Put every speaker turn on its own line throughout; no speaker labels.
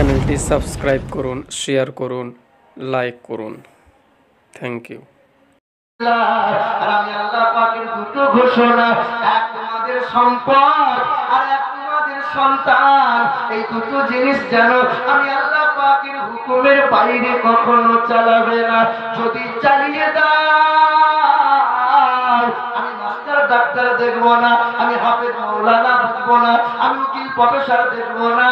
চ্যানেলটি সাবস্ক্রাইব করুন, শেয়ার করুন, লাইক করুন। Thank you.
আর আমি আল্লাহ পাকের দুটো ঘোষণা, এক তোমাদের সম্পদ আর এক তোমাদের সন্তান। এই দুটো জিনিস যেন আমি আল্লাহ পাকের হুকুমের বাইরে কখনো চালাবে না। যদি চালিয়ে দাও, আমি মাস্টার ডাক্তার দেখবো না, আমি হাফেজ মাওলানা বুঝবো না, আমি উকিল প্রফেসর দেখবো না,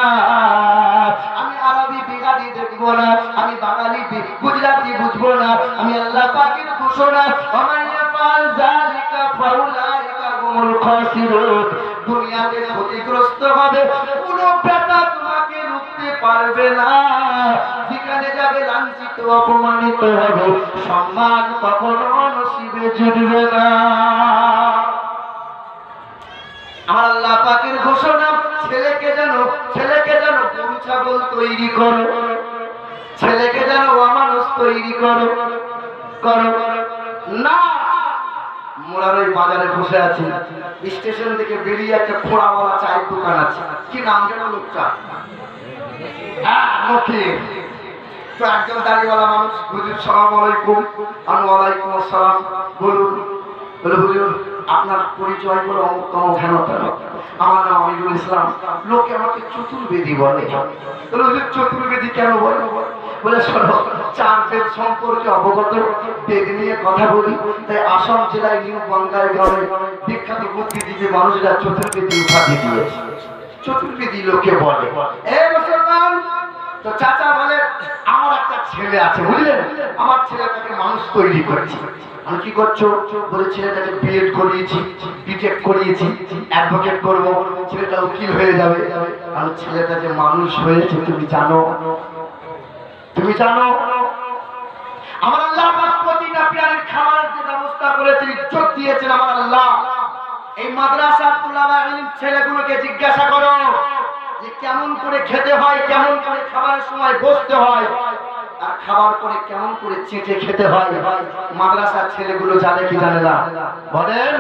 আমি আরবি বিগাড়ি দেখবো না, আমি বাঙালি গুজরাটি বুঝবো না। আমি আল্লাহ পাকের ঘোষণা, দুনিয়াতে ক্ষতিগ্রস্ত হবে, কোনো বেটা তোমাকে রুখতে পারবে না। যেখানে যাবে লাঞ্ছিত অপমানিত হবে, সম্মান কখনো নসিবে জুটবে না। আমার আল্লাহ পাকের ঘোষণা, ছেলেকে যেন গরু ছাগল তৈরি করো, ছেলেকে যেন অমানুষ তৈরি করো না। মোরার ওই বাজারে বসে আছি, স্টেশন থেকে বেরিয়ে একটা খোড়াওয়ালা চায়ের দোকান আছে, কি নাম যেন লোকটা, তো একজন দাড়িওয়ালা মানুষ, হুজুর সালাম আলাইকুম। আমি ওয়ালাইকুম আসসালাম। বলুন। বলে হুজুর আপনার পরিচয় বলে অমুক তমুক হেন তেন, আমার নাম আমিরুল ইসলাম। লোকে আমাকে চতুর্বেদী বলে। বলে হুজুর চতুর্বেদী কেন বলে? বলে শোনো, চার বেদ সম্পর্কে অবগত, বেদ নিয়ে কথা বলি, তাই আসাম জেলায় নিউ বঙ্গাই গ্রামে বিখ্যাত বুদ্ধিজীবী মানুষরা চতুর্বেদী উপাধি দিয়েছে। চতুর্বেদী লোকে বলে। এই মুসলমান, তো চাচা বলে আমার একটা ছেলে আছে, বুঝলেন, আমার ছেলেটাকে মানুষ তৈরি করেছি। আমি কি করছো? বলে ছেলেটাকে বিএড করিয়েছি, বিটেক করিয়েছি, অ্যাডভোকেট করবো, ছেলেটা উকিল হয়ে যাবে। আমি ছেলেটা যে মানুষ হয়েছে তুমি জানো? তুমি জানো? আমার আল্লাহ পাক প্রতিটা প্রাণীর খাবারের যে ব্যবস্থা করেছেন, ইজ্জত দিয়েছেন আমার আল্লাহ। এই মাদ্রাসা তুলাবা ইলম ছেলেগুলোকে জিজ্ঞাসা করো যে কেমন করে খেতে হয়, কেমন করে খাবারের সময় বসতে হয়, আর খাবার পরে কেমন করে চেটে খেতে হয়। মাদ্রাসার ছেলেগুলো জানে কি জানে না? বলেন।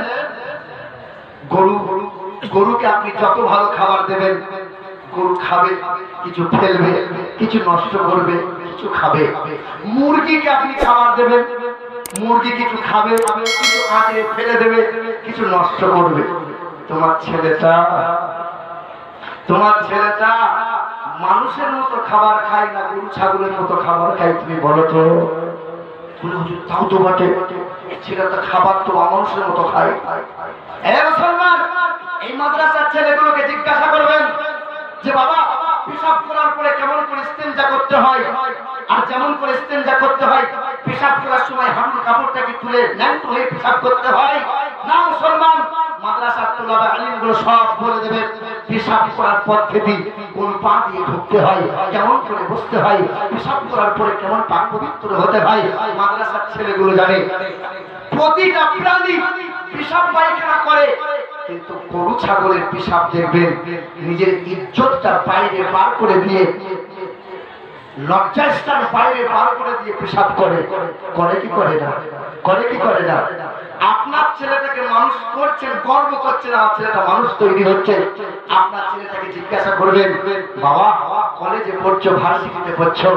গরুকে আপনি যত ভালো খাবার দেবেন, গরু খাবে, কিছু ফেলবে, কিছু নষ্ট করবে, কিছু খাবে। মুরগিকে আপনি খাবার দেবেন, মুরগি কিছু খাবে, কিছু আঁচড়ে ফেলে দেবে, কিছু নষ্ট করবে। তোমার ছেলেটা মানুষের মতো খাবার খায় না গরু ছাগলের মতো খাবার খায়? তুমি বলো তো। তাও তো বটে, ছেলেটা খাবার তো মানুষের মতো খায়। মুসলমান, এই মাদ্রাসার ছেলেগুলোকে জিজ্ঞাসা করবেন যে বাবা, পেশাব করার পরে কেমন করে ইস্তেঞ্জা করতে হয়, আর যেমন করে ইস্তেঞ্জা করতে হয়, পেশাব করার সময় হাঁটুর কাপড়টাকে তুলে ন্যাংটো হয়ে পেশাব করতে হয় না? মুসলমান, মাদ্রাসার তোলাবা আলিমগুলো সব বলে দেবে। পেশাব করার পদ্ধতি, কোন পা দিয়ে ঢুকতে হয়, কেমন করে বসতে হয়, পেশাব করার পরে কেমন পাক পবিত্র হতে হয়, মাদ্রাসার ছেলেগুলো জানে। প্রতিটা প্রাণী পেশাব পায়খানা করে, কিন্তু গরু ছাগলের পেশাব দেখবেন নিজের ইজ্জতটা বাইরে বার করে দিয়ে, লজ্জাস্থান বাইরে বার করে দিয়ে পেশাব করে। করে কি করে না? করে কি করে না? আপনার ছেলেটাকে মানুষ করছেন, গর্ব করছেন আমার ছেলেটা মানুষ তৈরি হচ্ছে। আপনার ছেলেটাকে জিজ্ঞাসা করবেন, বাবা কলেজে পড়ছো, ভার্সিটিতে পড়ছো,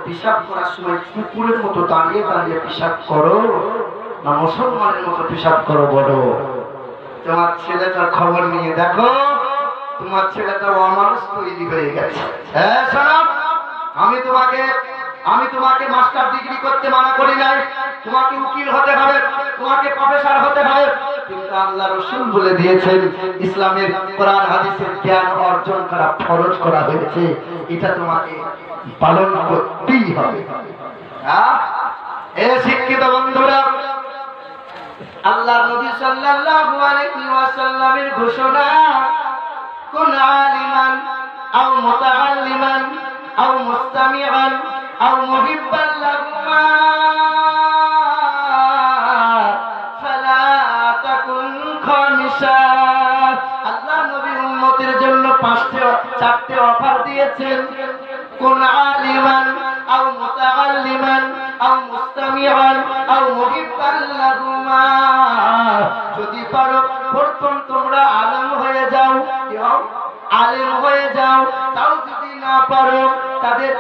পেশাব করার সময় কুকুরের মতো দাঁড়িয়ে দাঁড়িয়ে পেশাব করো না মুসলমানের মতো পেশাব করো? বলো। তোমার ছেলেটার খবর নিয়ে দেখো, তোমার ছেলেটা অমানুষ তৈরি হয়ে গেছে। হ্যাঁ শোনো, আমি তোমাকে মাস্টার ডিগ্রি করতে মানা করি নাই, তোমাকে উকিল হতে হবে, তোমাকে প্রফেসর হতে হবে, কিন্তু আল্লাহ রাসূল বলে দিয়েছেন ইসলামের কোরআন হাদিসের জ্ঞান অর্জন করা ফরজ করা হয়েছে, এটা তোমাকে পালন করতেই হবে। হ্যাঁ, এ শিক্ষিত বন্ধুরা, আল্লাহর নবী সাল্লাল্লাহু আলাইহি ওয়াসাল্লামের ঘোষণা, কুন আলিমান আও মুতাআল্লিমান আও মুস্তামিআন আও মুহিব্বান লাহুমা ফালা তাকুন খামিসা। আল্লাহর নবী উম্মতের জন্য চারটে অফার দিয়েছেন। কুন আলিমান আও মুতাআল্লিমান আও মুস্তামিআন আও মুহিব্বান লাহুমা। যদি পারো প্রথম তোমরা আলেম হয়ে যাও, আলেম হয়ে যাও, তাও যদি যদি না পারো তাদের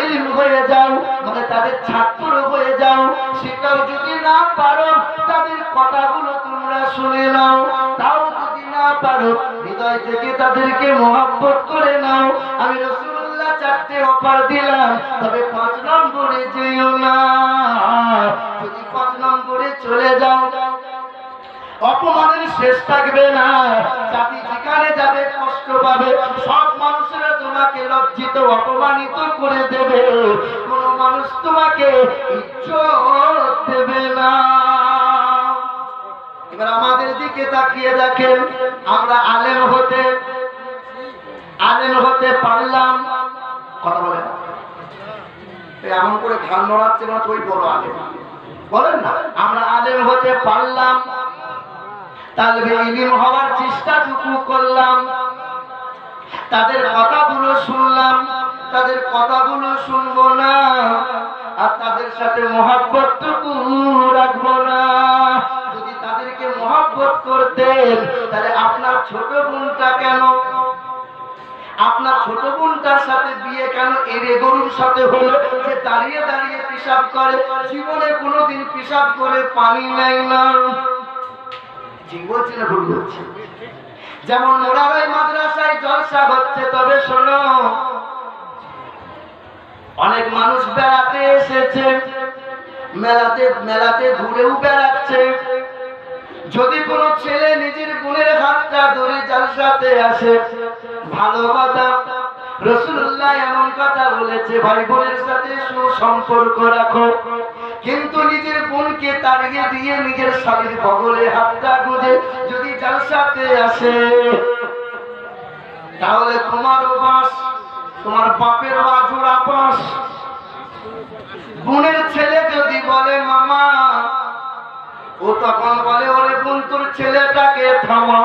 ইলম হয়ে যাও, মানে তাদের ছাত্র হয়ে যাও, সেটাও যদি না পারো তাদের কথাগুলো তোমরা শুনে নাও, তাও যদি না পারো হৃদয় থেকে তাদেরকে মহব্বত করে নাও। আমি রাসূলুল্লাহ 4টে অফার দিলাম, তবে 5 নম্বরে যেও না। যদি 5 নম্বরে চলে যাও অপমানের শেষ থাকবে না, জাতি যেখানে যাবে কষ্ট পাবে, সব মানুষেরা তোমাকে লজ্জিত অপমানিত করে দেবে, কোনো মানুষ তোমাকে ইজ্জত দেবে না। এবার আমাদের দিকে তাকিয়ে দেখেন, আমরা আলেম হতে পারলাম, কথা বলেন এমন করে ঘাড় নড়াচ্ছে না, ওই বড় আলেম বলেন না, আমরা আলেম হতে পারলাম, তালবে ইলম হওয়ার চেষ্টাটুকু করলাম, তাদের কথাগুলো শুনলাম, তাদের কথাগুলো শুনবো না, আর তাদের সাথে মহব্বতটুকু রাখবো না। যদি তাদেরকে মহব্বত করতেন তাহলে আপনার ছোট বোনটা কেন, আপনার ছোট বোনটার সাথে বিয়ে কেন এড়ে গরুর সাথে হলো, যে দাঁড়িয়ে দাঁড়িয়ে পেশাব করে, জীবনে কোনোদিন পেশাব করে পানি নেয় না। ঠিক বলছি না ভুল বলছি? যেমন মোরারাই মাদ্রাসায় জলসা হচ্ছে, তবে শোনো, অনেক মানুষ বেড়াতে এসেছে, মেলাতে ঘুরেও বেড়াচ্ছে। যদি কোনো ছেলে নিজের বোনের হাতটা ধরে জলসাতে আসে, ভালো কথা, রাসূলুল্লাহ এমন কথা বলেছে, ভাই বোনের সাথে সুসম্পর্ক রাখো, কিন্তু নিজের বোনকে তাড়িয়ে দিয়ে নিজের শালীর বগলে হাতটা গুঁজে যদি জলসাতে আসে, তাহলে তোমারও বাস, তোমার বাপের আজুরা বাস। বোনের ছেলে যদি বলে মামা, ও তখন বলে ওরে বোন তোর ছেলেটাকে থামা।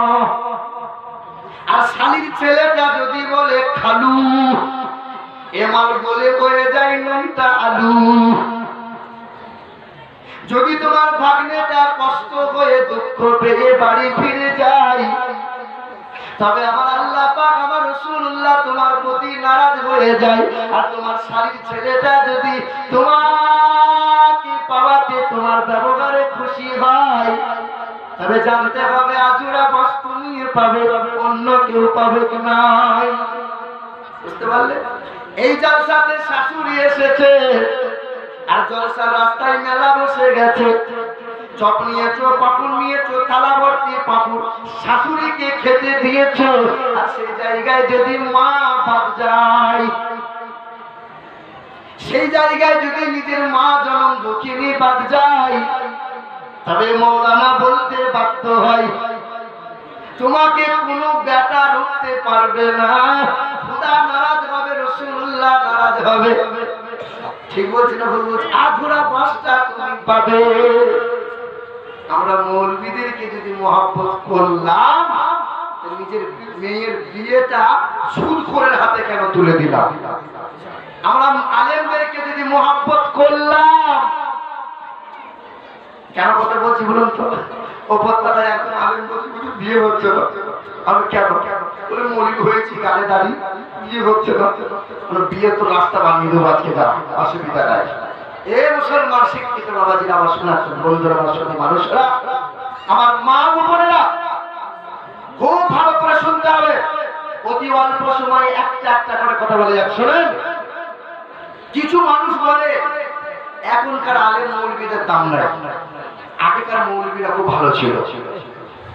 আর শালীর ছেলেটা যদি বলে খালু, এমাল বলে বয়ে যায় নুনটা আলু। যদি তোমার ভাগ্নেটা কষ্ট হয়ে দুঃখ পেয়ে বাড়ি ফিরে যায়, তবে আমার আল্লাহ পাক, আমার রাসূলুল্লাহ তোমার প্রতি নারাজ হয়ে যায়। আর তোমার শালীর ছেলেটা যদি তোমাকে পাওয়াতে তোমার ব্যবহারে খুশি হয়, তবে জানতে হবে আজুরা বাস তুমি পাবে, অন্য কেউ পাবে না। বুঝতে পারলে? এই জলসাতে শাশুড়ি এসেছে, আর জলসার রাস্তায় মেলা বসে গেছে, চপ নিয়েছো, পাপড় নিয়েছো, থালা ভর্তি পাপড়, শাশুড়িকে খেতে দিয়েছো, আর সেই জায়গায় যদি মা বাদ যায়, সেই জায়গায় যদি নিজের মা জনম দুঃখিনী বাদ যায়, তবে মৌলানা বলতে বাধ্য হয়, তোমাকে কোনো বেটা রুখতে পারবে না, খোদা নারাজ হবে, রাসূলুল্লাহ নারাজ হবে। ঠিক বলছি না ভুল বলছি? আধুরা বাসটা তুমি পাবে। আমরা মৌলবীদেরকে যদি মহব্বত করলাম, নিজের মেয়ের বিয়েটা সুদখোরের হাতে কেন তুলে দিলাম? আমরা আলেমদেরকে যদি মহব্বত করলাম, কেন কথা বলছি বলুন তো? ওপর কথায় একদম আলেম বলছি বিয়ে হচ্ছে না, আমি কেন বলে মৌলবী হয়েছি, গালে দাঁড়ি, বিয়ে হচ্ছে না, বিয়ে তো রাস্তা বানিয়ে দেবো আজকে, যা অসুবিধা নাই। এ মুসলমান শিক্ষিত বাবাজিরা, আমার শোনাচ্ছেন বন্ধুরা, আমার সাথে মানুষরা, আমার মা বোনেরা, খুব ভালো করে শুনতে হবে। অতি অল্প সময় একটা করে কথা বলে যাক, শোনেন। কিছু মানুষ বলে এখনকার আলেম মৌলবীদের দাম নাই, আগেকার মৌলবীরা খুব ভালো ছিল,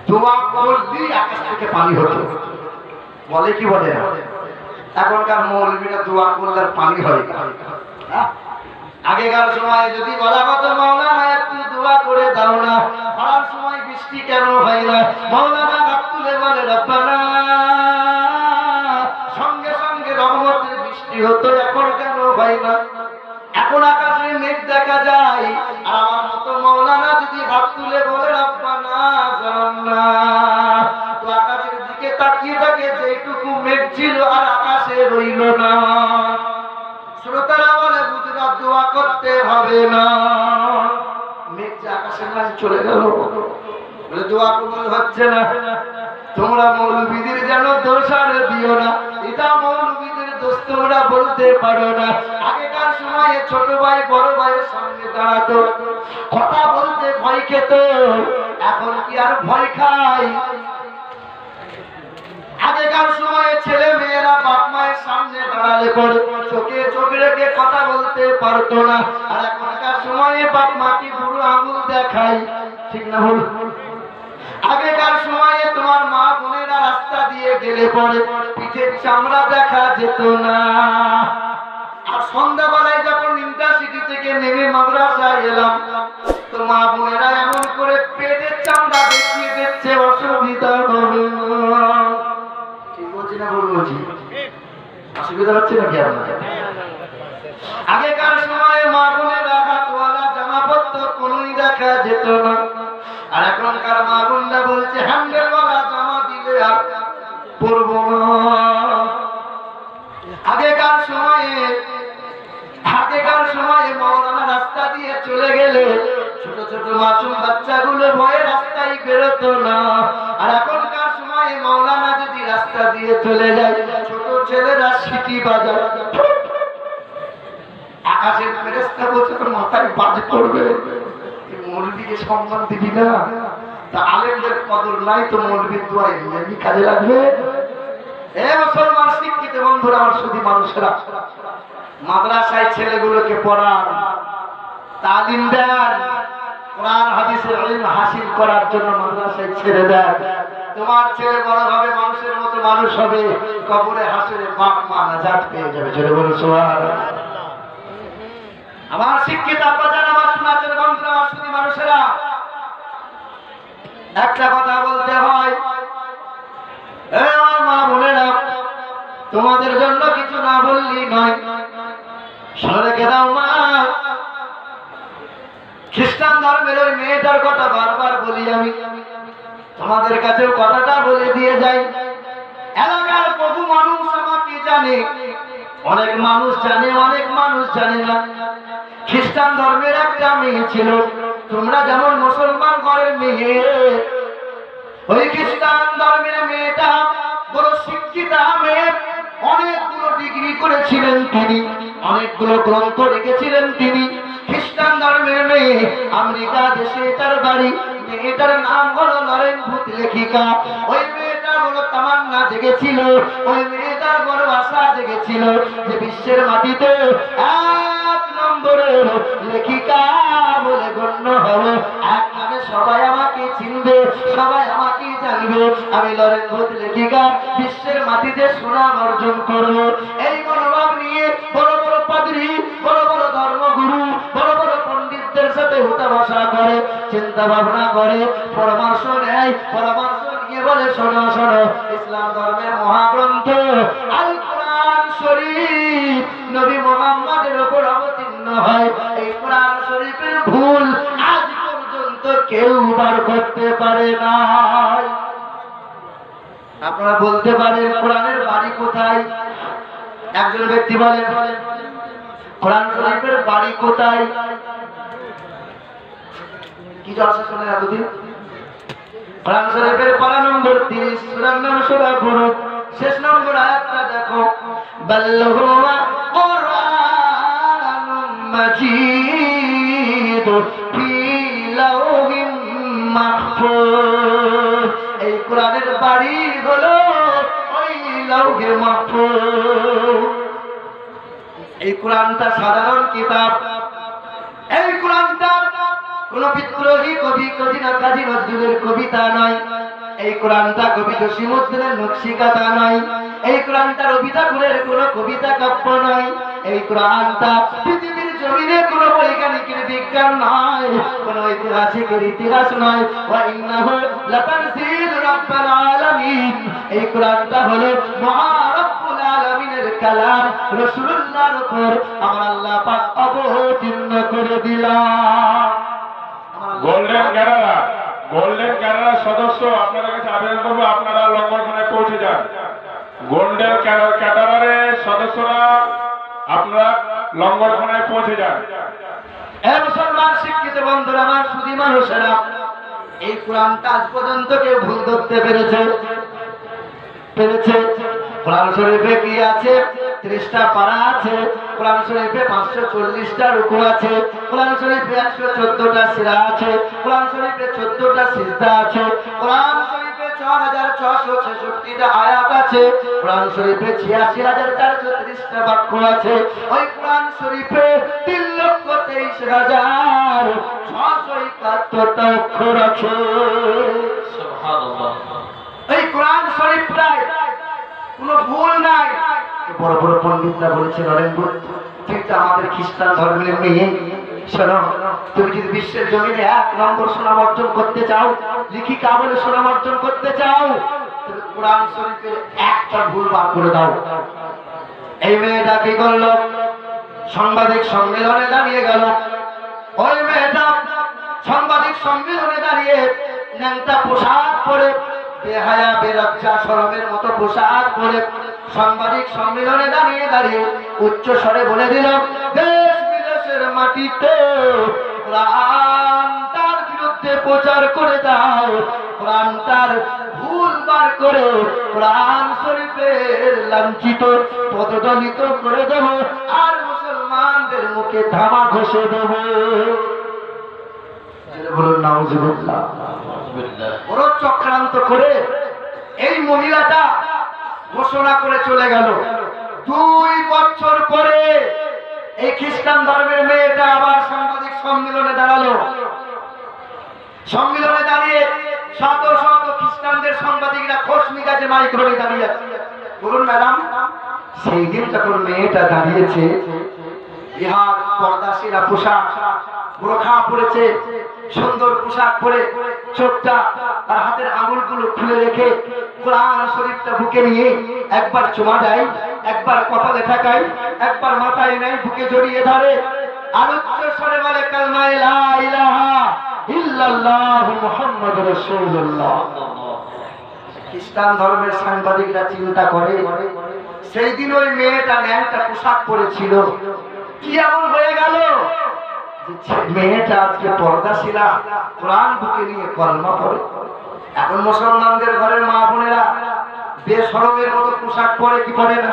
দোয়া করলেই আকাশ থেকে পানি হতো, বলে কি বলে? এখনকার মৌলবীরা দোয়া করলে আর পানি হয় না। আগেকার সময় যদি বলা হতো মাওলানা একটু দোয়া করে দাও না, খরার সময় বৃষ্টি কেন হয় না, মাওলানা হাত তুলে বলে রব্বানা, সঙ্গে সঙ্গে রহমতের বৃষ্টি হতো, এখন কেন হয় না? এখন আকাশে মেঘ দেখা যায়, আর আমার মতো মাওলানা যদি হাত তুলে বলে রব্বানা জান্না, তো আকাশের দিকে তাকিয়ে থাকে, যেটুকু মেঘ ছিল আর আকাশে রইল না। শ্রোতারা বলে গুজরাট দোয়া করতে হবে না, মেঘ যে আকাশের মাঝে চলে গেল, বলে দোয়া কবুল হচ্ছে না। তোমরা মৌলবীদের যেন দোষ আর দিও না, এটা মৌলবীদের দোষ তোমরা বলতে পারো না। আগেকার সময়ে ছোট ভাই বড় ভাইয়ের সামনে দাঁড়াতো, কথা বলতে ভয় খেত, এখন কি আর ভয় খায়? আগেকার সময়ে ছেলে মেয়েরা বাপ মায়ের সামনে দাঁড়ালে পরে চোখে চোখ রেখে কথা বলতে পারতো না, আর এখনকার সময়ে বাপ মাকে বুড়ো আঙুল দেখায়, ঠিক না বল? আগেকার সময়ে তোমার মা বোনেরা রাস্তা দিয়ে গেলে পরে পিঠের চামড়া দেখা যেত না, আর সন্ধ্যাবেলায় যখন ইউনিভার্সিটি থেকে নেমে মাদ্রাসায় এলাম তো মা বোনেরা এমন করে পেটের চামড়া দেখিয়ে দিচ্ছে, অসুবিধা হবে না। ঠিক বলছি না ভুল বলছি? অসুবিধা হচ্ছে নাকি আপনাদের? আগেকার সময়ে মা বোনেরা হাতওয়ালা জামা পড়তো, কোনোই দেখা যেত না, আর এখনকার মা বোনরা বলছে হ্যান্ডেলওয়ালা জামা দিলে আর পরবো না। আগেকার সময়ে মৌলানা রাস্তা দিয়ে চলে গেলে ছোট ছোট মাসুম বাচ্চাগুলো ভয়ে রাস্তায় বেরোতো না, আর এখনকার সময়ে মৌলানা যদি রাস্তা দিয়ে চলে যায় ছোট ছেলেরা সিটি বাজায়, আকাশের ফেরেশতা বলছে তোর মাথায় বাজ পড়বে, মৌলবীকে সম্মান দিবি না, তা আলেমদের কদর নাই তো মৌলবীর দোয়া এমনি কাজে লাগবে? এ মুসলমান শিক্ষিত বন্ধুরা, আমার শুধু মানুষেরা, মাদ্রাসায় ছেলেগুলোকে পড়ান, তালিম দেন, কোরআন হাদিসের ইলম হাসিল করার জন্য মাদ্রাসায় ছেড়ে দেন। তোমার ছেলে বড় হবে, মানুষের মতো মানুষ হবে, কবরে হাসরে বাপ মা নাজাত পেয়ে যাবে। জোরে বলুন সুবহানাল্লাহ। আমার শিক্ষিত আব্বাজান, আমার শোনাচ্ছেন বন্ধুরা, আমার শুধু মানুষেরা, একটা কথা বলতে হয়, এ আমার মা বোনেরা, তোমাদের জন্য কিছু না বললি নয়, শুনে রেখে দাও মা। খ্রিস্টান ধর্মের ওই মেয়েটার কথা বারবার বলি আমি, তোমাদের কাছেও কথাটা বলে দিয়ে যাই। এলাকার বহু মানুষ আমাকে জানে, অনেক মানুষ জানে, অনেক মানুষ জানে না। খ্রিস্টান ধর্মের একটা মেয়ে ছিল, তোমরা যেমন মুসলমান ঘরের মেয়ে, ওই খ্রিস্টান ধর্মের মেয়েটা বড় শিক্ষিতা মেয়ে, অনেকগুলো ডিগ্রি করেছিলেন তিনি, অনেকগুলো গ্রন্থ লিখেছিলেন তিনি। খ্রিস্টান ধর্মের মেয়ে, আমেরিকা দেশে তার বাড়ি, মেয়েটার নাম হলো লরেন ভূত লেখিকা। ওই মেয়েটার বড় তামান্না জেগেছিল, ওই মেয়েটার বড় আশা জেগেছিল যে বিশ্বের মাটিতে 1 নম্বরের লেখিকা বলে গণ্য হবে, এক নামে সবাই আমাকে চিনবে, সবাই আমাকে জানবে, আমি লরেন ভূত লেখিকা বিশ্বের মাটিতে সুনাম অর্জন করব। এই মনোভাব নিয়ে বড় বড় পাদ্রী, বড় বড় ধর্মগুরু, বড় বড় পণ্ডিতদের সাথে উঠাবসা করে, চিন্তা ভাবনা করে, পরামর্শ নেয়, পরামর্শ নিয়ে বলে শোনো শোনো, ইসলাম ধর্মের মহাগ্রন্থ আল কোরআন শরীফ নবী মুহাম্মদের উপর অবতীর্ণ হয়, এই কোরআন শরীফের ভুল আজ পর্যন্ত কেউ বার করতে পারে না। আপনারা বলতে পারেন কোরআনের বাড়ি কোথায়? একজন ব্যক্তি বলেন কোরআন শরীফের বাড়ি কোথায়? কি জলসা শুনে এতদিন? কোরআন শরীফের পারা নম্বর 30, সূরার নাম সূরা বুরুজ, শেষ নম্বর আয়াতটা দেখো, বাল হুয়া কুরআনুম মাজিদ ফি লাওহিম মাহফুজ। এই কোরআনের বাড়ি হলো ওই লাওহে মাহফুজ। এই কোরআনটা সাধারণ কিতাব, এই কোরআনটা কোন বিদ্রোহী কবি কাজী নজরুলের কবিতা নয়, এই কোরআনটা কবি জসিমউদ্দিনের নকশিকাতা নয়, এই কোরআনটা রবি ঠাকুরের কোন কবিতা কাব্য নয়, এই কোরআনটা পৃথিবীর জমিনে কোন বৈজ্ঞানিকের বিজ্ঞান নয়, কোন ঐতিহাসিকের ইতিহাস নয়, ওয়া ইন্নাহু লাতানজিল রাব্বিল আলামিন। এই কোরআনটা হলো মহারব্বুল আলামিনের কালাম, রাসূলুল্লাহর উপর আমার আল্লাহ পাক অবতীর্ণ করে দিলাম।
গোল্ডেন ক্যারারা সদস্য আপনাদের কাছে আবেদন করবো, আপনারা লঙ্গরখানায় পৌঁছে যান। গোল্ডেন ক্যাটারারের সদস্যরা আপনারা লঙ্গরখানায় পৌঁছে যান।
মুসলমান শিক্ষিত বন্ধুরা, আমার সুধী মানুষেরা, এই কোরআনটা আজ পর্যন্ত কেউ ভুল ধরতে পেরেছে? কোরআন শরীফে কি আছে? 30টা পারা আছে। কোরআন শরীফে 540টা রুকু আছে। কোরআন শরীফে 114টা সিরা আছে। কোরআন শরীফে 14টা সিজদা আছে। কোরআন শরীফে 6666টা আয়াত আছে। কোরআন শরীফে 86430টা বাক্য আছে। ওই কোরআন শরীফে 3,23,671টা অক্ষর আছে। সুবহানাল্লাহ। এই কোরআন শরীফটায় কোনো ভুল নাই। বড় বড় পণ্ডিতরা বলেছে নরেন্দ্র কিন্তু আমাদের খ্রিস্টান ধর্মের মেয়ে শোনো, তুমি যদি বিশ্বের জমিনে 1 নম্বর সুনাম অর্জন করতে চাও, লিখিকা বলে সুনাম অর্জন করতে চাও, তুমি কোরআন শরীফের একটা ভুল বার করে দাও। এই মেয়েটা কি করলো? সাংবাদিক সম্মেলনে দাঁড়িয়ে গেল। ওই মেয়েটা সাংবাদিক সম্মেলনে দাঁড়িয়ে ন্যাংটা পোশাক পরে, বেহায়া বেলজ্জা শরমের মতো পোশাক পরে সাংবাদিক সম্মেলনে দাঁড়িয়ে দাঁড়িয়ে উচ্চ স্বরে বলে দিল, দেশ বিদেশের মাটিতে কোরআনটার বিরুদ্ধে প্রচার করে দাও, কোরআনটার ভুল বার করে কোরআন শরীফের লাঞ্ছিত পদদলিত করে দেব, আর মুসলমানদের মুখে ধামা ঘষে দেব। বলুন নাউজুবিল্লাহ। বড় চক্রান্ত করে এই মহিলাটা ঘোষণা করে চলে গেল। 2 বছর পরে এই খ্রিস্টান ধর্মের মেয়েটা আবার সাংবাদিক সম্মেলনে দাঁড়ালো। সম্মেলনে দাঁড়িয়ে শত শত খ্রিস্টানদের সাংবাদিকরা খোশ মিজাজে মাইক্রোনে দাঁড়িয়ে আছে। বলুন ম্যাডাম, সেই দিন যখন মেয়েটা দাঁড়িয়েছে, ইহার পর্দাশীরা পোশাক বোরখা পরেছে, সুন্দর পোশাক পরে চোখটা আর হাতের আঙুলগুলো খুলে রেখে কোরআন শরীফটা বুকে নিয়ে একবার চুমা দেয়, একবার কপালে ঠেকায়, একবার মাথায় নেয়, বুকে জড়িয়ে ধরে, আর উচ্চ স্বরে বলে কালমা লা ইলাহা ইল্লাল্লাহ মুহাম্মাদুর রাসূলুল্লাহ। খ্রিস্টান ধর্মের সাংবাদিকরা চিন্তা করে, সেই দিন ওই মেয়েটা ন্যাংটা পোশাক পরেছিল, কি এমন হয়ে গেল মেয়েটা আজকে পর্দাশীলা কোরআন বুকে নিয়ে কলমা পড়ে। এখন মুসলমানদের ঘরের মা বোনেরা বেশরমের মতো পোশাক পরে কি পরে না?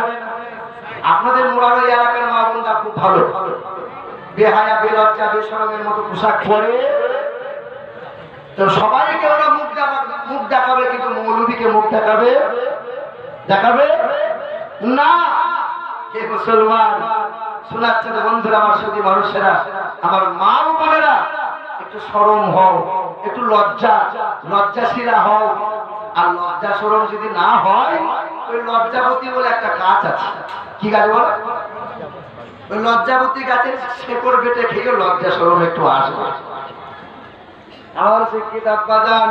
আপনাদের মুরারই এলাকার মা বোনরা খুব ভালো, বেহায়া বেলজ্জা বেশরমের মতো পোশাক পরে, তো সবাইকে ওরা মুখ দেখাবে, কিন্তু মৌলবীকে মুখ দেখাবে না। হে মুসলমান শোনাচ্ছে তো বন্ধুরা, আমার সাথী মানুষেরা, আমার মা বোনেরা, একটু শরম হও, একটু লজ্জাশীলা হও। আর লজ্জা শরম যদি না হয়, ওই লজ্জাবতী বলে একটা গাছ আছে। কি গাছ বলে? ওই লজ্জাবতী গাছের শেকড় বেটে খেয়ে লজ্জা শরম একটু আসবে। আমার শিক্ষিত আব্বাজান,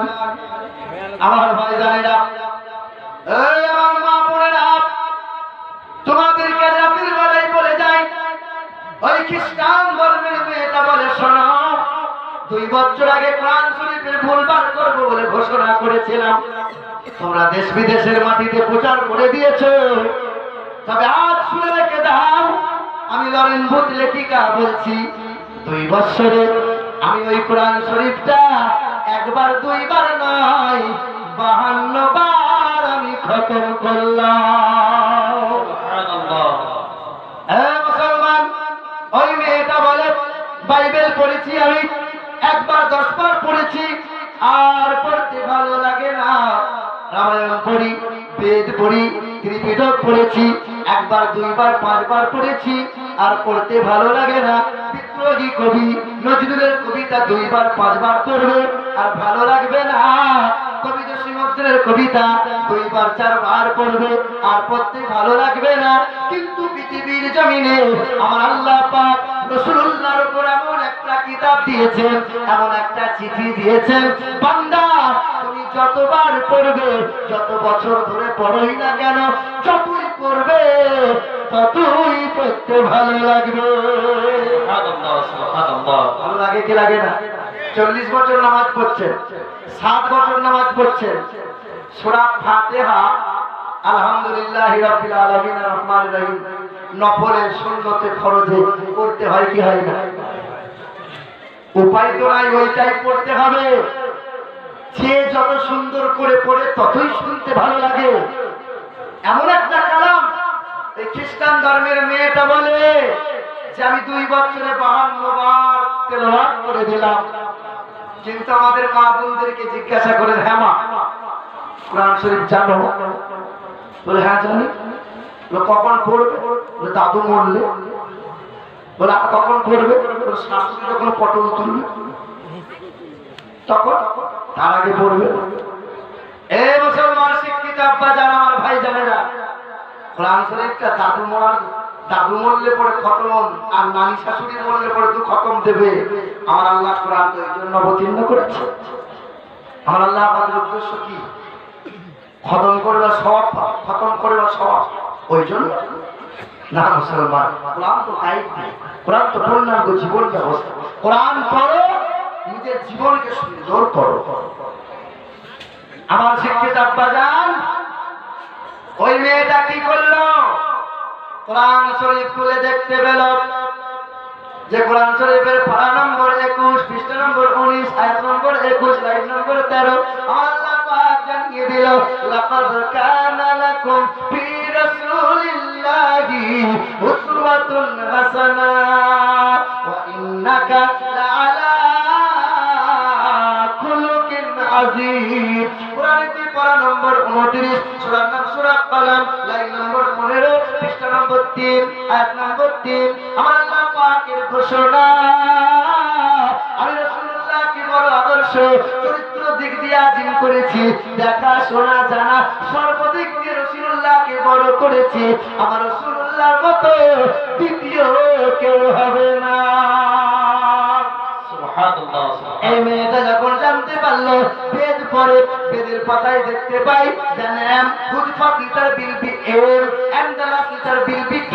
আমার ভাইজানেরা, এই আমার মা বোনেরা, তোমাদেরকে রাতের বেলায় বলে যাই, ওই খ্রিস্টান ধর্মের মেয়েটা বলে, শোনো, 2 বছর আগে কোরআন শরীফের ভুলবার করবো বলে ঘোষণা করেছিলাম, তোমরা দেশ বিদেশের মাটিতে প্রচার করে দিয়েছো, তবে আজ শুনে রেখে দাও, আমি লরেন ভূত লেখিকা বলছি, 2 বছরে আমি ওই কোরআন শরীফটা 1 বার 2 বার নয়, 52 বার আমি খতম করলাম। মুসলমান, ওই মেয়েটা বলে, বাইবেল পড়েছি আমি 1 বার 10 বার পড়েছি, আর পড়তে ভালো লাগে না। রামায়ণ পড়ি, বেদ পড়ি, ত্রিপিটক পড়েছি, 1 বার 2 বার 5 বার পড়েছি, আর পড়তে ভালো লাগে না। বিদ্রোহী কবি নজরুলের কবিতা 2 বার 5 বার পড়বে, আর ভালো লাগবে না। কবি জসিমউদ্দিনের কবিতা 2 বার 4 বার পড়বে, আর পড়তে ভালো লাগবে না। কিন্তু পৃথিবীর জমিনে আমার আল্লাহ পাক রাসূলুল্লাহর উপর এমন একটা কিতাব দিয়েছেন, এমন একটা চিঠি দিয়েছেন, বান্দা তুমি যতবার পড়বে, যত বছর ধরে পড়োই না কেন, যতই পড়বে ততই পড়তে ভালো লাগবে। ভালো লাগে কি লাগে না? 40 বছর নামাজ পড়ছেন, 7 বছর নামাজ পড়ছেন, সূরা ফাতিহা আলহামদুলিল্লাহি রাব্বিল আলামিন রহমানির রহিম নফলে সুন্নতে ফরজে পড়তে হয় কি হয় না? উপায় তো নাই, ওইটাই পড়তে হবে। যে যত সুন্দর করে পড়ে ততই শুনতে ভালো লাগে। এমন একটা কালাম এই খ্রিস্টান ধর্মের মেয়েটা বলে যে আমি 2 বছরে 52 বার তেলাওয়াত করে দিলাম। কিন্তু আমাদের মা বোনদেরকে জিজ্ঞাসা করে, হ্যাঁ মা কোরআন শরীফ জানো? বলে হ্যাঁ জানি। বলে কখন পড়বে? বলে দাদু মরলে। বলে কখন পড়বে? বলে শাশুড়ি যখন পটল তুলবে তখন, তার আগে পড়বে। এই মুসলমান শিক্ষিত আব্বা যারা, আমার ভাই জানেরা, কোরআন শরীফটা দাদু মরলে পরে খতম, আর নানি শাশুড়ি মরলে পরে 2 খতম দেবে। আমার আল্লাহ কোরআন তো এই জন্য অবতীর্ণ করেছে। আমার আল্লাহ আমাদের উদ্দেশ্য কি? খতম করবে সব, খতম করবে সব, ওই জন্য না মুসলমান। কোরআন তো গাইড নেই, কোরআন তো পূর্ণাঙ্গ জীবন ব্যবস্থা। কোরআন পড়ো, নিজের জীবনকে সুন্দর করো। আমার শিক্ষিত আব্বা জান, ওই মেয়েটা কি করলো? কোরআন শরীফ খুলে দেখতে পেল যে কোরআন শরীফের পারা নম্বর 21, পৃষ্ঠা নম্বর 19, আয়াত নম্বর 21, লাইন নম্বর 13 আল্লাহ পাক জানিয়ে দিল, লাকাদ কানা লাকুম ফি রাসূলিল্লাহি উসওয়াতুন হাসানাহ ওয়া ইন্নাকা লাআলা খুলুকিন আযীম। কোরআনের পারা নম্বর 29, সূরা নাম, সূরা কালাম, লাইন নম্বর 15, পৃষ্ঠা নম্বর 3, আয়াত নম্বর 3 আমার আল্লাহ পাকের ঘোষণা। আমি রাসূলুল্লাহকে বড় আদর্শ চরিত্র দিক দিয়ে আজিম করেছি, দেখা শোনা জানা সর্বদিক দিয়ে রাসূলুল্লাহকে বড় করেছি। আমার রাসূলুল্লাহর মতো দ্বিতীয় কেউ হবে না। এই মেয়েটা যখন জানতে পারলো, বেদ পড়ে, বেদের পাতায় দেখতে পাই the name, whose first letter will be M and the last letter will be Q,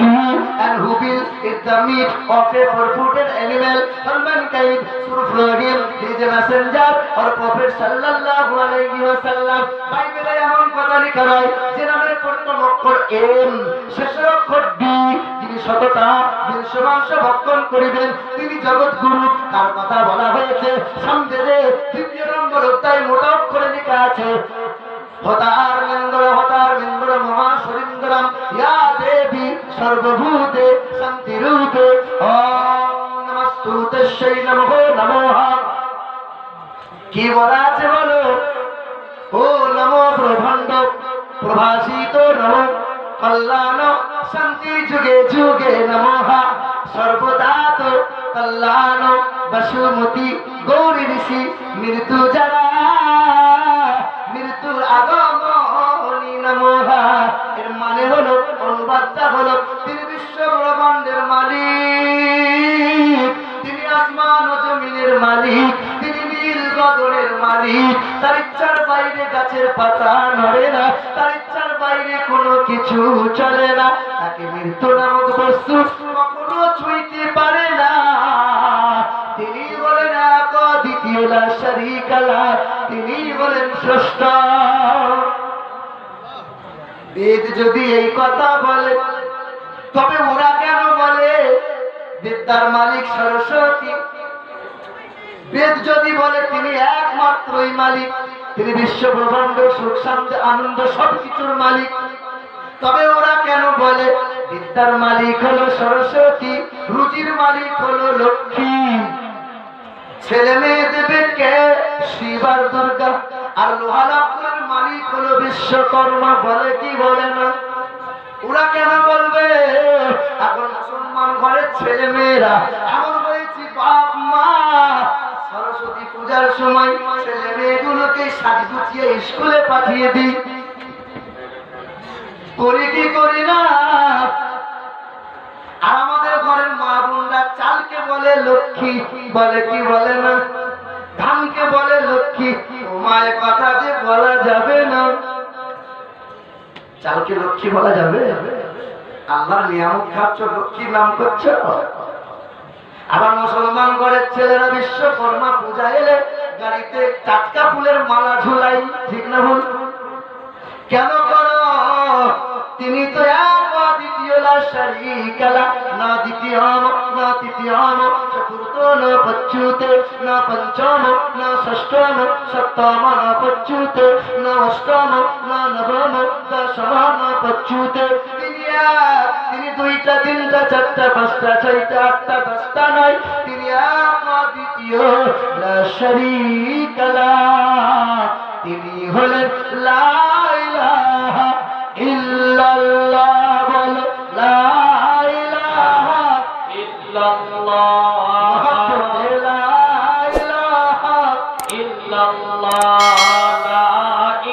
and who will is the meat of a four-footed animal for mankind through him, he is a messenger or prophet sallallahu alayhi wa sallam। বাইবেলে এমন কথা লেখা রয় যে নামের প্রথম অক্ষর M, শেষের অক্ষর D, যিনি সততা বিশ্বমাংস ভক্ষণ করিবেন তিনি জগৎগুরু, তার কথা বলা হয়েছে সামবেদে 2 নম্বর অধ্যায় মোটা অক্ষরে লেখা আছে, হতার মেন্দ্র মহাশরীন্দ্রম ইয়া দেবী সর্বভূতে শান্তিরূপে ওম নমস্তুতে নমো নমঃ। কি বলা আছে বলো? ও নমো প্রভণ্ড প্রভাসিত নমঃ কল্যাণ শান্তি যুগে যুগে নমঃ সর্বদাত কল্যাণ বসুমতি গৌরী ঋষি মৃত্যু যারা মৃত্যুর আগমনী নমঃ। এর মানে হলো, অনুবাদটা হলো, তিনি বিশ্ব ব্রহ্মাণ্ডের মালিক, তিনি আসমান ও জমিনের মালিক, তিনি নীল গগনের মালিক। তার ইচ্ছার বাইরে গাছের পাতা নড়ে না, তার ইচ্ছার বাইরে কোনো কিছু চলে না। তাকে মৃত্যু নামক বস্তু কখনো ছুঁইতে পারে না। তিনি বলেন এক দ্বিতীয় লা শারীকা লাহ, তিনি বলেন স্রষ্টা। বেদ যদি এই কথা বলে তবে ওরা কেন বলে বিদ্যার মালিক সরস্বতী? বেদ যদি বলে তিনি একমাত্রই মালিক, তিনি বিশ্ব ব্রহ্মাণ্ড সুখ শান্তি আনন্দ সবকিছুর মালিক, তবে ওরা কেন বলে বিদ্যার মালিক হলো সরস্বতী, রুজির মালিক হলো লক্ষ্মী, ছেলে মেয়ে দেবে কে শিব আর দুর্গা, আর লোহা লাকড়ির মালিক হলো বিশ্বকর্মা? বলে কি বলে না? ওরা কেন বলবে? এখন মুসলমান ঘরের ছেলে মেয়েরা এমন হয়েছি, বাপ মা সরস্বতী পূজার সময় ছেলে মেয়েগুলোকে সাজি গুছিয়ে স্কুলে পাঠিয়ে দিই। করি কি করি না? আর আমাদের ঘরের মা বোনরা চালকে বলে লক্ষ্মী, বলে কি বলে না? ধানকে বলে লক্ষ্মী। মায়ের কথা যে বলা যাবে না, চালকে লক্ষ্মী বলা যাবে? আল্লাহর নিয়ামত খাচ্ছ, লক্ষ্মীর নাম করছ। আবার মুসলমান ঘরের ছেলেরা বিশ্বকর্মা পূজা এলে গাড়িতে টাটকা ফুলের মালা ঝুলাই, ঠিক না ভুল? কেন করো? তিনি তো এক দ্বিতীয় লা শারীকা লা, না দ্বিতীয়ম না তৃতীয়ম চতুর্থ না পঞ্চুতে না পঞ্চম না ষষ্ঠম সপ্তম না পঞ্চুতে না অষ্টম না নবম দশম না পঞ্চুতে। তিনি এক, তিনি দুইটা তিনটা চারটা পাঁচটা ছয়টা আটটা দশটা নয়, তিনি এক দ্বিতীয় লা শারীকা লা, তিনি হলেন লা ইলাহা ইল্লাল্লাহ। বলো লা ইলাহা ইল্লাল্লাহ, লা ইলাহা ইল্লাল্লাহ, লা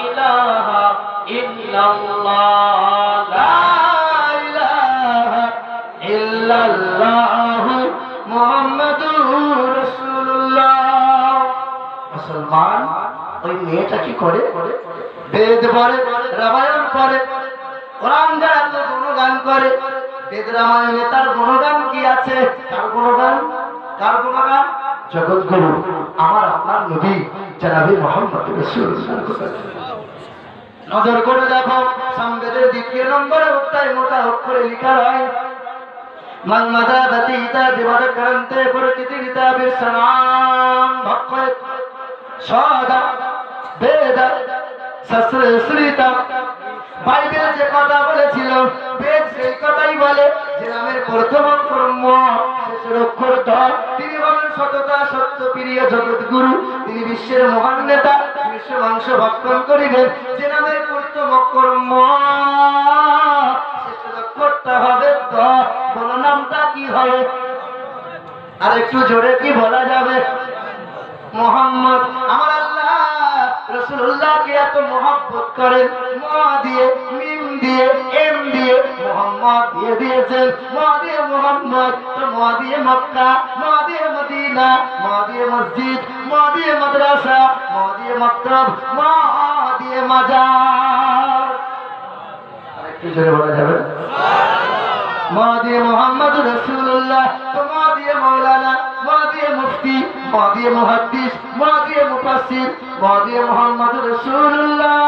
ইলাহা ইল্লাল্লাহ, লা ইলাহা ইল্লাল্লাহ মুহাম্মাদুর রাসূলুল্লাহ। মুসলমান ওই মেয়েটা কি করে? বেদ পড়ে, রামায়ণ পড়ে, কোরআন যারা তো গুণগান করে, বেদ রামায়ণে তার গুণগান কি আছে? তার গুণগান, কার গুণগান? জগৎগুরু আমার আপনার নবী জনাবে মুহাম্মদ রাসূলুল্লাহ। নজর করে দেখো, সামবেদের দ্বিতীয় নম্বরে উত্তায় মোটা অক্ষরে লেখা হয় মাংমাদা বাতিতা দেবদ গ্রন্থে প্রকৃতি কিতাবের সনাম ভক্ত সদা বেদ শাস্ত্র শ্রীতা। বাইবেল যে কথা বলেছিল বেদ সেই কথাই বলে যে নামের প্রথম অক্ষর ম, শেষের অক্ষর দ। তিনি বলেন সততা সত্য প্রিয় জগৎগুরু, তিনি বিশ্বের মহান নেতা, বিশ্ব মাংস ভক্ষণ করিবেন। যে নামের প্রথম অক্ষর ম, শেষের অক্ষরটা হবে দ। বলো নামটা কি হবে? আর একটু জোরে কি বলা যাবে? মোহাম্মদ। আমার আল্লাহ রাসূলুল্লাহকে এত মহব্বত করেন, ম দিয়ে মিম দিয়ে এম দিয়ে মোহাম্মদ দিয়ে দিয়েছেন। ম দিয়ে মোহাম্মদ, তো ম দিয়ে মক্কা, ম দিয়ে মদিনা, ম দিয়ে মসজিদ, ম দিয়ে মাদ্রাসা, ম দিয়ে মক্তব, ম দিয়ে মাজার। আরেকটু জোরে বলা যাবে? মা দিয়ে মোহাম্মদ রাসূলুল্লাহ, তো মা দিয়ে মাওলানা, মা দিয়ে মুফতি, মা দিয়ে মুহাদ্দিস, মা দিয়ে মুফাসসির, মা দিয়ে মোহাম্মদ রাসূলুল্লাহ।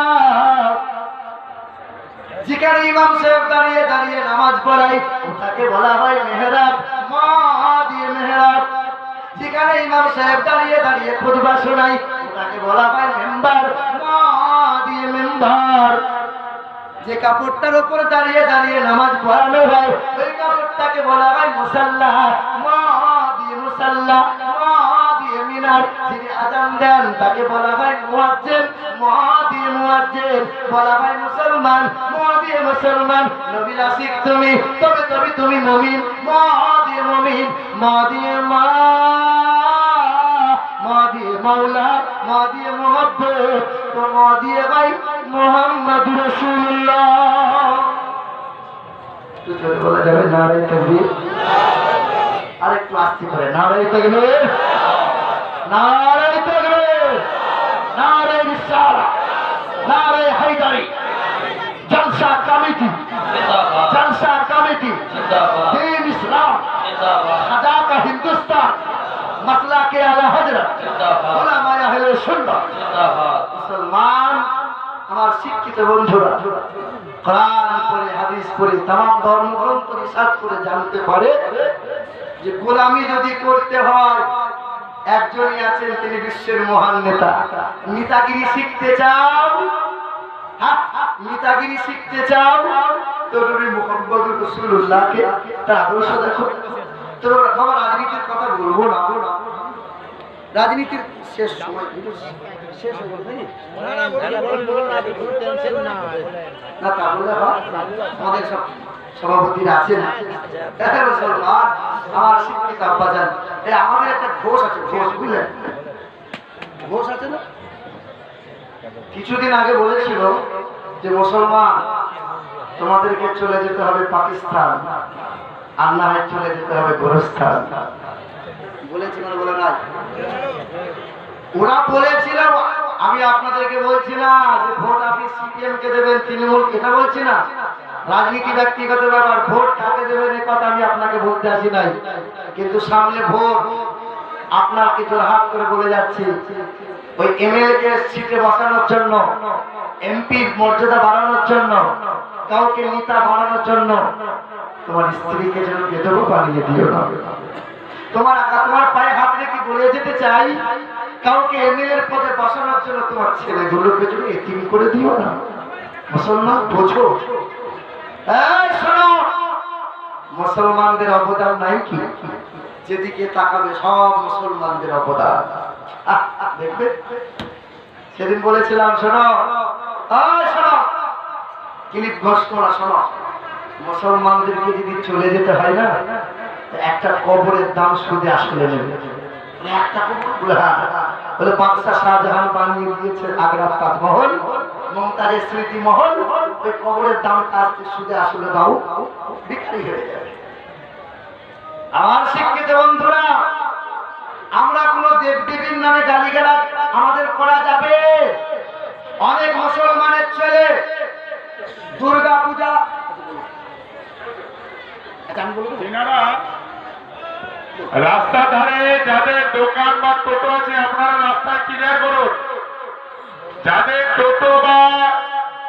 যেখানে ইমাম সাহেব দাঁড়িয়ে দাঁড়িয়ে নামাজ পড়ায় ওটাকে বলা হয় মেহরাব, মা দিয়ে মেহরাব। যেখানে ইমাম সাহেব দাঁড়িয়ে দাঁড়িয়ে খুতবা শোনায় ওটাকে বলা হয় মেম্বার, মা দিয়ে মেম্বার। যে কাপড়টার উপর দাঁড়িয়ে দাঁড়িয়ে নামাজ পড়ানো হয় ওই কাপড়টাকে বলা হয় মুসাল্লা, মা দিয়ে মুসাল্লা, মা দিয়ে মিনার। যিনি আজান দেন তাকে বলা হয় মুয়াজ্জিন, মা দিয়ে মুয়াজ্জিন। বলা হয় মুসলমান, মা দিয়ে মুসলমান। নবীর আশিক তুমি, তবে তবে তুমি মুমিন, মা দিয়ে মুমিন। মা দিয়ে মা, মা দিয়ে মাওলা, মা দিয়ে মুহাব্বত, তো মা দিয়ে ভাই মুহাম্মদ রাসূলুল্লাহ। তো জোরে বলা যাবে নারে তাকবীর? আর একটু আস্তে করে নারে তাকবীর, নারে তাকবীর, নারে রিসালা, নারে হায়দারি। জলসা কমিটি জিন্দাবাদ, জলসা কমিটি জিন্দাবাদ, দ্বীন ইসলাম জিন্দাবাদ, খাজা কা হিন্দুস্তান, মাসলা কে আলা হযরত জিন্দাবাদ, উলামায়ে আহলে সুন্নাহ জিন্দাবাদ। মুসলমান আমার শিক্ষিত বন্ধুরা, কোরআন পড়ে হাদিস পড়ে तमाम ধর্মগ্রন্থ রিসার্চ করে জানতে পারে যে গোলামি যদি করতে হয় একজনই আছেন, তিনি বিশ্বের মহান নেতা। নেতাগিরি শিখতে চাও? হ্যাঁ, নেতাগিরি শিখতে চাও তো নবী মুহাম্মদ রাসূলুল্লাহকে তার আদর্শ দেখো। তো বাবা রাজনীতির কথা বলবো না, রাজনীতির শেষ সময় শেষ হয়ে গেল না, তা বলে আমাদের সব সভাপতিরা আছেন, আমার শিক্ষিত আব্বাজান, আমাদের একটা ঘোষ আছে, ঘোষ বুঝলেন? ঘোষ আছে না? কিছুদিন আগে বলেছিল যে মুসলমান তোমাদেরকে চলে যেতে হবে পাকিস্তান, আর না হয় চলে যেতে হবে গোরস্থান। বলেছিল না বলে নাই? ওরা বলেছিল, আমি আপনাদেরকে বলছি না যে ভোট আপনি সিপিএম কে দেবেন, তৃণমূল, এটা বলছি না। রাজনীতি ব্যক্তিগত ব্যাপার, ভোট কাকে দেবেন এই কথা আমি আপনাকে বলতে আসি নাই। কিন্তু সামনে ভোট, আপনার কিছু হাত করে বলে যাচ্ছি ওই এমএলএ কে সিটে বসানোর জন্য, এমপির মর্যাদা বাড়ানোর জন্য, কাউকে নেতা বাড়ানোর জন্য তোমার স্ত্রীকে যেন বেদব বানিয়ে দিও না। তোমার পায়ে হাত রেখে বলে যেতে চাই, কাউকে এমএলএ এর পদে বসানোর জন্য তোমার ছেলেগুলোকে যেন এতিম করে দিও না। মুসলমান বোঝো, এই শোনো, মুসলমানদের অবদান নাই কি? যেদিকে তাকাবে সব মুসলমানদের অবদান দেখবে। সেদিন বলেছিলাম শোনো, শোনো, ক্লিপ ঘোষ করা শোনো, মুসলমানদেরকে যদি চলে যেতে হয় না, একটা কবরের দাম সুদে আসলে নেবে। একটা কবর বলে বাদশা শাহজাহান বানিয়ে দিয়েছে আগ্রার তাজমহল, মমতাজের স্মৃতি মহল, ওই কবরের দাম আসতে সুদে আসলে দাও বিক্রি হয়ে যাবে। আমার শিক্ষিত বন্ধুরা, আমরা কোন দেবদেবীর নামে গালিগালাজ আমাদের করা যাবে? অনেক মুসলমানের ছেলে দুর্গা পূজা,
রাস্তার ধারে যাদের দোকান বা টোটো আছে আপনারা রাস্তা ক্লিয়ার করুন। যাদের টোটো বা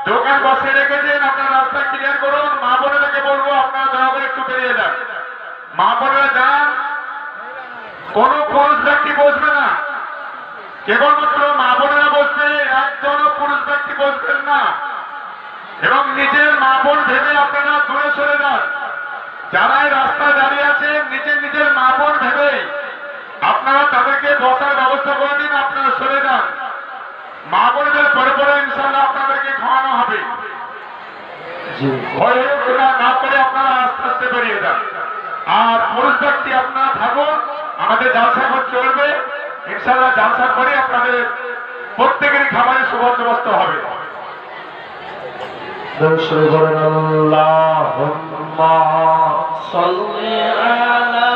দোকান বসে রেখেছেন আপনারা রাস্তা ক্লিয়ার করুন। মা বোনেদেরকে বলবো আপনারা দয়া করে একটু বেরিয়ে যান। মা বোনেরা যান, কোন পুরুষ ব্যক্তি বসবে না, কেবলমাত্র মা বোনেরা বসবে, একজনও পুরুষ ব্যক্তি বসবেন না। এবং নিজের মা বোন ভেবে আপনারা দূরে সরে যান। যারাই রাস্তায় দাঁড়িয়ে আছেন নিজের মা বোন ভেবে আপনারা তাদেরকে বসার ব্যবস্থা করে দিন, আপনারা সরে যান। মা বোনদের পরে পরে ইনশাআল্লাহ আপনাদেরকে খাওয়ানো হবে। না করে আপনারা আস্তে আস্তে বেরিয়ে যান। আর পুরুষ ব্যক্তি আপনারা থাকুন, আমাদের জালসা ঘর চলবে ইনশাআল্লাহ। জালসা করে আপনাদের প্রত্যেকেরই খাবারের সুবন্দোবস্ত হবে।
আল্লাহুম্মা সাল্লি আলা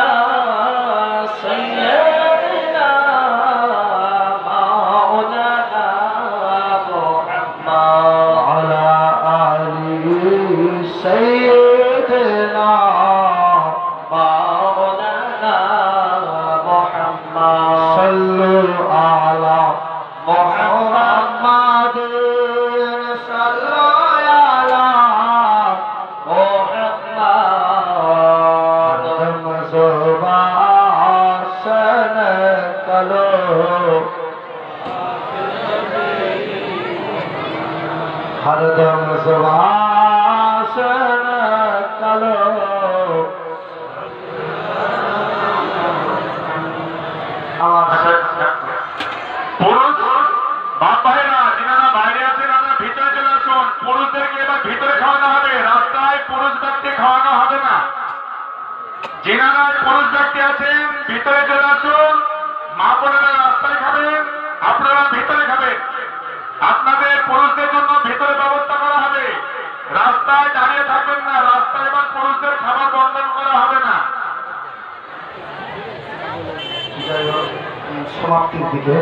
সাইয়্যিদিনা মাওলানা মুহাম্মদ আলা আলি সাইয়্যিদিনা মাওলানা মুহাম্মদ সাল্লু আলা মুহাম্মাদ সাল্লু हरदम सुभाषण कलो।
পুরুষ বাপ ভাইরা যিনারা বাইরে আছেন আপনারা ভিতরে চলে আসুন। পুরুষদেরকে এবার ভিতরে খাওয়ানো হবে, রাস্তায় পুরুষ ব্যক্তি খাওয়ানো হবে না। যিনারা পুরুষ ব্যক্তি আছেন ভিতরে চলে আসুন। মা বোনেরা রাস্তায় খাবেন, আপনারা ভিতরে খাবেন। আপনাদের পুরুষদের জন্য ভিতরে ব্যবস্থা করা হবে, রাস্তায় দাঁড়িয়ে থাকবেন না। রাস্তায় এবার পুরুষদের খাবার বন্ধন করা হবে না।
সমাপ্তির দিকে